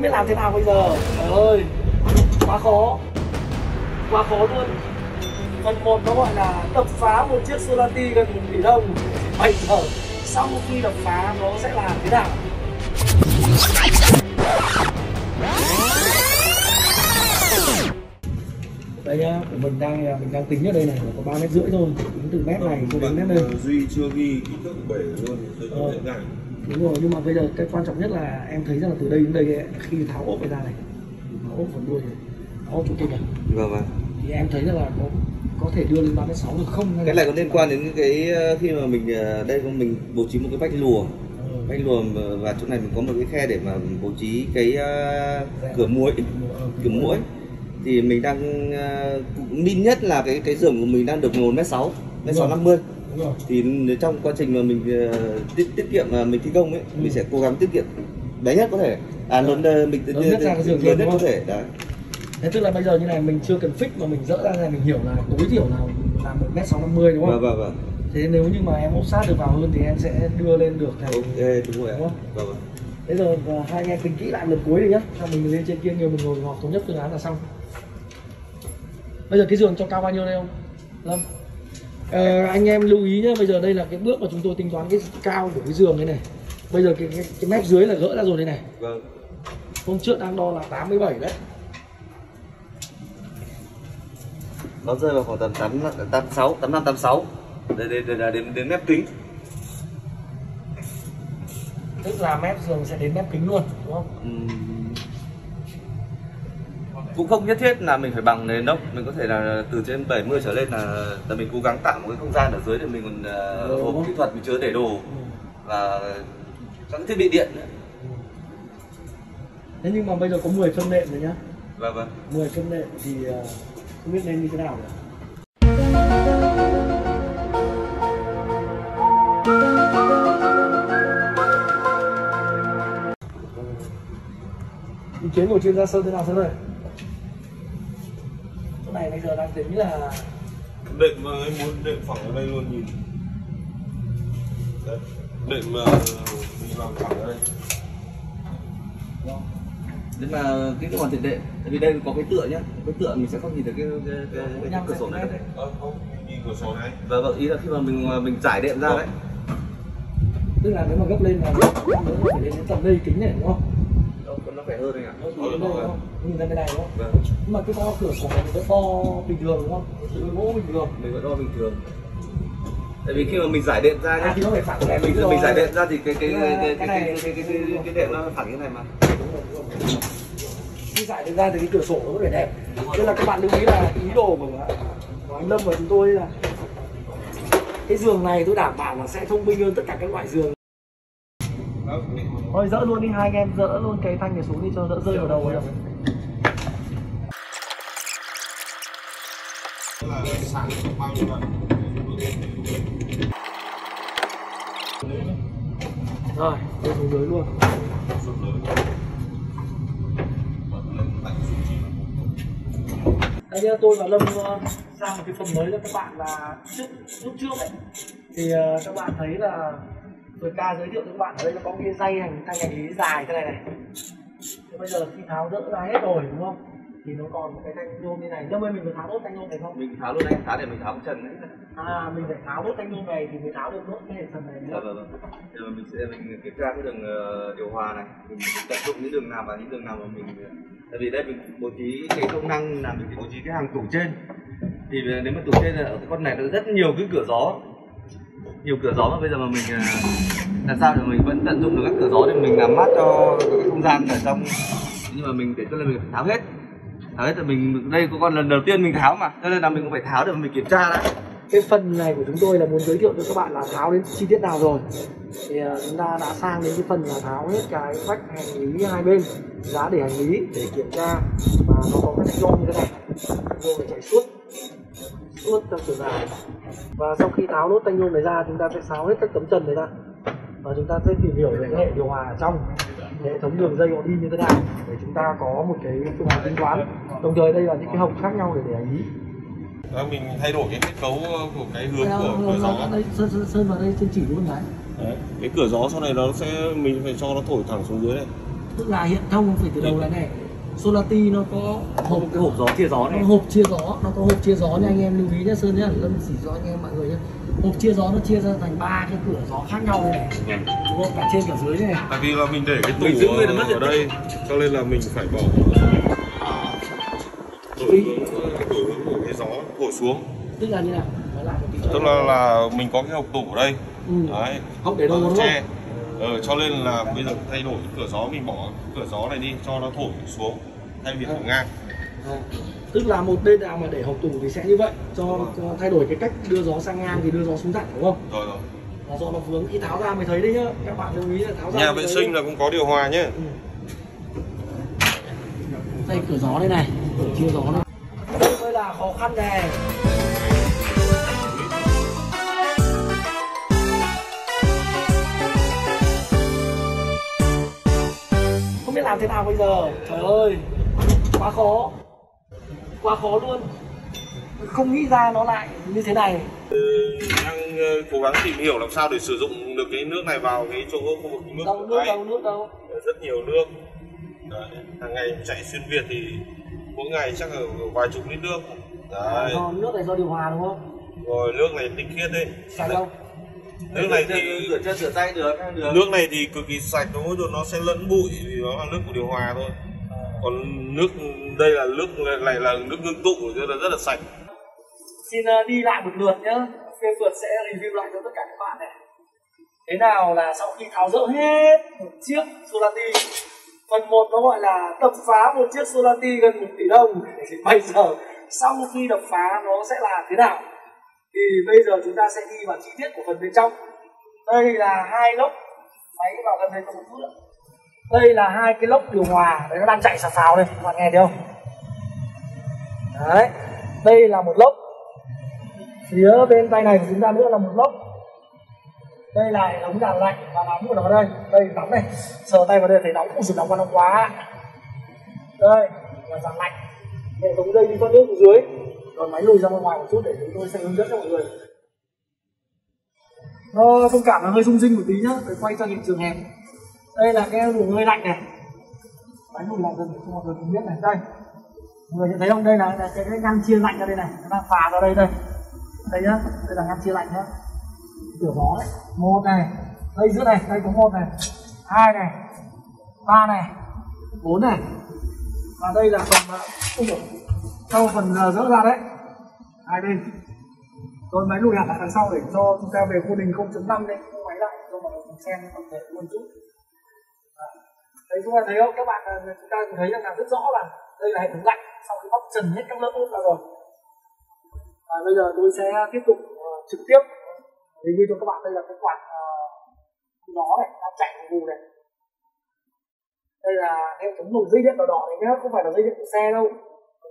biết làm thế nào bây giờ. Trời ơi, quá khó luôn. Phần 1 nó gọi là đập phá một chiếc Solati gần 1 tỷ đồng. Bây giờ sau khi đập phá nó sẽ làm thế nào? Đây nhá, của mình đang tính ở đây này, có 3,5 mét thôi, tính từ mét này cho đến mét đây. Duy chưa ghi kích thước bể luôn, đúng rồi, nhưng mà bây giờ cái quan trọng nhất là em thấy rằng là từ đây đến đây ấy, khi tháo ốp này ra này, tháo ốp phần đuôi này, tháo ốp chỗ kia này. Vâng. Thì em thấy rằng là có thể đưa lên 3,6 m được không? Cái này có liên quan đến cái khi mà mình đây mình bố trí một cái vách lùa. Vách lùa và chỗ này mình có một cái khe để mà bố trí cái cửa muỗi. Thì mình đang min nhất là cái giường của mình đang được 1,6 m, 1,650 m. Thì trong quá trình mà mình tiết kiệm mình thi công ấy, mình sẽ cố gắng tiết kiệm bé nhất có thể. Lớn mình nhất ra cái giường lớn nhất có thể đấy. Thế tức là bây giờ như này mình chưa cần fix mà mình dỡ ra này, mình hiểu là tối thiểu nào là 1,650 m đúng không? Vâng. Thế nếu như mà em ốp sát được vào hơn thì em sẽ đưa lên được này. Ok, đúng rồi. Đúng không? Vâng. Thế giờ hai anh em tính kỹ lại lần cuối đi nhá. Xong mình lên trên kia nhiều mình ngồi họp thống nhất phương án là xong. Bây giờ cái giường cho cao bao nhiêu đây không? Lâm? Anh em lưu ý nhá, bây giờ đây là cái bước mà chúng tôi tính toán cái cao của cái giường này này. Bây giờ cái mép dưới là gỡ ra rồi đây này. Vâng. Hôm trước đang đo là 87 đấy. Nó rơi vào khoảng tầm 86, 85, 86. Đây là đến mép kính. Tức là mép giường sẽ đến mép kính luôn, đúng không? Cũng không nhất thiết là mình phải bằng nền đâu, mình có thể là từ trên 70 trở lên là mình cố gắng tạo một cái không gian ở dưới để mình còn hộp kỹ thuật mình chứa để đồ và các thiết bị điện nữa. Thế nhưng mà bây giờ có 10 phân nệm rồi nhá. Vâng. 10 phân nệm thì không biết nên như thế nào nữa. Ý kiến của chuyên gia Sơn thế nào Sơn ơi? Chỗ này bây giờ đang tính là đệm mà em muốn đệm phẳng ở đây luôn, nhìn đấy, đệm mà mình làm phẳng ở đây. Nếu mà cái hoàn thiện đệm, tại vì đây có cái tựa nhá, cái tựa mình sẽ không nhìn được cái cửa sổ này. Không, nhìn cửa sổ này. Vâng, ý là khi mà mình trải đệm ra đấy. tức là nếu mà gấp lên là nó phải lên đến tầm đây kính này đúng không? Nó phải hơn đấy ạ. Nhìn ra bên này đúng không? Vâng. Nhưng mà cái to cửa sổ này vẫn to bình thường đúng không? Sự gỗ bình thường. Mình vẫn đo bình thường. Tại vì khi mà mình giải đệm ra nhá, thì nó phải phẳng đệm. Mình giải đệm ra thì cái đệm nó phẳng như này mà. Khi giải đệm ra thì cái cửa sổ nó có vẻ đẹp. Nên là các bạn lưu ý là ý đồ của anh Lâm và chúng tôi là cái giường này tôi đảm bảo là sẽ thông minh hơn tất cả các loại giường. Thôi dỡ luôn đi, hai anh em dỡ luôn cái thanh này xuống đi cho đỡ rơi vào đầu rồi. Rồi, tôi xuống dưới luôn. Đây nhá, tôi và Lâm sang một cái phần mới cho các bạn là lúc trước ấy thì các bạn thấy là rồi ca giới thiệu cho các bạn ở đây nó có cái dây thanh lý dài thế này này. Thế bây giờ khi tháo dỡ ra hết rồi đúng không? Thì nó còn một cái thanh nhôm như này. Lâm ơi, mình phải tháo đốt thanh nhôm này không? Mình tháo luôn đấy, tháo để mình tháo cái trần đấy. Mình phải tháo đốt thanh nhôm này thì mới tháo được nốt cái hệ trần này nữa. Vâng. Giờ mình kiểm tra cái đường điều hòa này, mình tận dụng những đường nào và những đường nào mà mình, tại vì đây mình bố trí cái công năng là mình bố trí cái hàng tủ trên. Thì nếu mà tủ trên là ở cái con này nó rất nhiều cái cửa gió, mà bây giờ mà mình làm sao để mình vẫn tận dụng được các cửa gió để mình làm mát cho cái không gian ở trong, nhưng mà mình để cho nên mình phải tháo hết là mình đây có con lần đầu tiên mình tháo mà, cho nên là mình cũng phải tháo để mình kiểm tra đã. Cái phần này của chúng tôi là muốn giới thiệu cho các bạn là tháo đến chi tiết nào rồi thì chúng ta đã sang đến cái phần là tháo hết cái vách hành lý hai bên, giá để hành lý để kiểm tra, và nó có cái thanh nhôm như thế này, thanh nhôm phải chạy suốt trong chiều dài. Và sau khi tháo nốt thanh nhôm này ra, chúng ta sẽ tháo hết các tấm trần này ra và chúng ta sẽ tìm hiểu về cái hệ điều hòa ở trong, hệ thống đường dây họ đi như thế nào để chúng ta có một cái phương án tính toán. Đồng thời đây là những cái hộc khác nhau để hành lý. Mình thay đổi cái kết cấu của cái hướng của cửa gió. Đây, sơn vào đây trên chỉ luôn đấy. Đấy, cái cửa gió sau này nó sẽ mình phải cho nó thổi thẳng xuống dưới này. tức là hiện thông phải từ đầu là này. Solati nó có hộp, cái hộp gió chia gió này, hộp chia gió, nó có hộp chia gió nha anh em lưu ý nhé Sơn nhé, Lâm chỉ cho anh em mọi người nhé. Hộp chia gió nó chia ra thành 3 cái cửa gió khác nhau đây này, đúng không? Cả trên cả dưới này. Tại vì là mình để cái Mình tủ giữ nguyên nó mất ở đây, cho nên là mình phải bỏ đổi cái gió thổi xuống. Tức là như nào? Nói lại một tí. Tức là mình có cái hộp tủ ở đây. Đấy. Hộp để đâu đúng không? Cho nên là bây giờ thay đổi cửa gió, mình bỏ cửa gió này đi cho nó thổi xuống thay vì thổi ngang. Tức là một bên nào mà để hộp tủ thì sẽ như vậy, cho thay đổi cái cách đưa gió sang ngang thì đưa gió xuống thẳng đúng không? Rồi. Là do nó vướng, khi tháo ra mới thấy đấy nhá, các bạn lưu ý là tháo ra. Nhà vệ sinh là cũng có điều hòa nhé. Đây cửa gió đây này, cửa chia gió này. Đây mới là khó khăn này. Không biết làm thế nào bây giờ, trời ơi, quá khó luôn, không nghĩ ra nó lại như thế này. Đang cố gắng tìm hiểu làm sao để sử dụng được cái nước này vào cái chỗ khu vực nước. Đâu. Rất nhiều nước. Đấy, hàng ngày chạy xuyên Việt thì mỗi ngày chắc là vài chục lít nước. Đấy. Nước này do điều hòa đúng không? Rồi nước này tinh khiết đấy. Sạch không? nước này thì rửa chân rửa tay được. Nước này thì cực kỳ sạch thôi, rồi nó sẽ lẫn bụi vì nó là nước của điều hòa thôi. Còn nước đây là nước này là nước ngưng tụ rất là sạch. Xin đi lại một lượt nhá, Phê Phượt sẽ review lại cho tất cả các bạn này. Thế nào là sau khi tháo dỡ hết một chiếc Solati, phần 1 nó gọi là đập phá một chiếc Solati gần 1 tỷ đồng, thì bây giờ sau khi đập phá nó sẽ là thế nào? Thì bây giờ chúng ta sẽ đi vào chi tiết của phần bên trong. Đây là 2 lốc, máy vào gần đây có một chút nữa. Đây là 2 cái lốc điều hòa, đấy nó đang chạy xào xào đây, các bạn nghe thấy không? Đấy, đây là một lốc. Phía bên tay này của chúng ta nữa là một lốc. Đây là hệ thống giảm lạnh và nóng của nó đây. Đây nóng này, sờ tay vào đây thấy nóng, ui nóng quá. Đây là giảm lạnh. Hệ thống đây đi thoát nước ở dưới. Rồi máy lùi ra bên ngoài một chút để chúng tôi sẽ hướng dẫn cho mọi người. Nó thông cảm là hơi rung rinh một tí nhá, để quay cho hiện trường hẹp. Đây là cái luồng hơi lạnh này. Máy lùi lại gần để cho mọi người cùng biết này. Đây, mọi người nhận thấy không? Đây là cái ngăn chia lạnh ra đây này, nó đang phà ra đây đây. Đây nhá, đây là ngăn chia lạnh nhá. Cửa gió đấy, 1 này, đây giữa này, đây có 1 này, 2 này, 3 này, 4 này, và đây là phần sau phần dỡ ra đấy, 2 bên. Rồi máy lùi hẳn lại đằng sau để cho chúng ta về khuôn hình 0.5 đây, máy lại cho mọi người xem tổng thể luôn chút. Đấy chúng ta thấy không, các bạn chúng ta thấy là rất rõ là đây là hệ thống lạnh sau khi bóc trần hết các lớp ốp ra rồi. Và bây giờ tôi sẽ tiếp tục trực tiếp review cho các bạn. Đây là cái quạt gió này đang chạy vù này. Đây là hệ thống nồi dây điện đỏ đỏ này nhá, không phải là dây điện của xe đâu.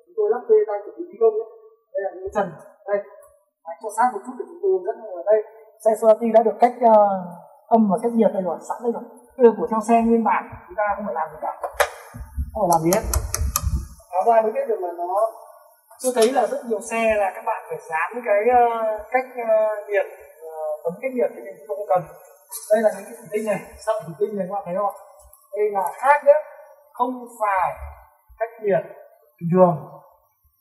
Chúng tôi lắp dây đang chuẩn bị thi công nhé. Đây là những trần đây, máy cho sát một chút để chúng tôi hướng dẫn mọi người. Đây xe Solati đã được cách âm và cách nhiệt đây rồi, sẵn đây rồi. Đây của theo xe nguyên bản, chúng ta không phải làm gì cả, không phải làm gì hết. Tháo ra mới biết được là nó. Tôi thấy là rất nhiều xe là các bạn phải dán cái cách nhiệt, tấm cách nhiệt thì mình không cần. Đây là những cái thủy tinh này, sợi thủy tinh này các bạn thấy không ạ? Đây là khác nhé, không phải cách nhiệt bình thường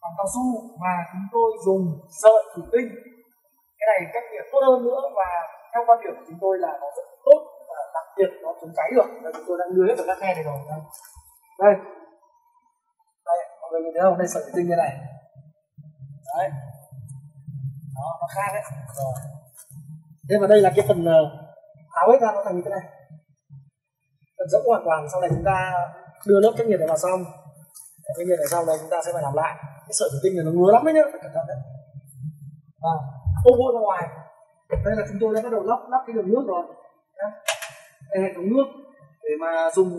bằng cao su mà chúng tôi dùng sợi thủy tinh. Cái này cách nhiệt tốt hơn nữa và theo quan điểm của chúng tôi là nó rất tốt và đặc biệt nó chống cháy được. Và chúng tôi đang đưa hết vào các khe này rồi. Đây, mọi người nhìn thấy không? Đây sợi thủy tinh như này. Đấy, đó, nó khác đấy. Rồi. Thế và đây là cái phần tháo hết ra nó thành như thế này, phần rỗng hoàn toàn. Sau này chúng ta đưa lớp cách nhiệt này vào xong, cách nhiệt này sau này chúng ta sẽ phải làm lại. Cái sợi thủy tinh này nó ngứa lắm đấy nhá, phải cẩn thận đấy. Ôm vội ra ngoài. Đây là chúng tôi đã bắt đầu lắp cái đường nước rồi. Đây hệ thống nước để mà dùng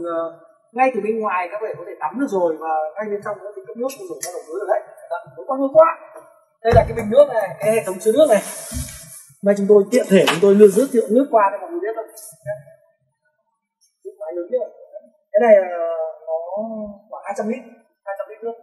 ngay từ bên ngoài các bạn có thể tắm được rồi, và ngay bên trong nó thì cấp nước dùng cho đầu dưới rồi đấy. Nó quá. Đây là cái bình nước này, cái hệ thống chứa nước này. Đây chúng tôi tiện thể chúng tôi đưa rước nước qua để mọi người biết thôi. Máy lớn như vậy. Cái này nó khoảng 200 lít nước.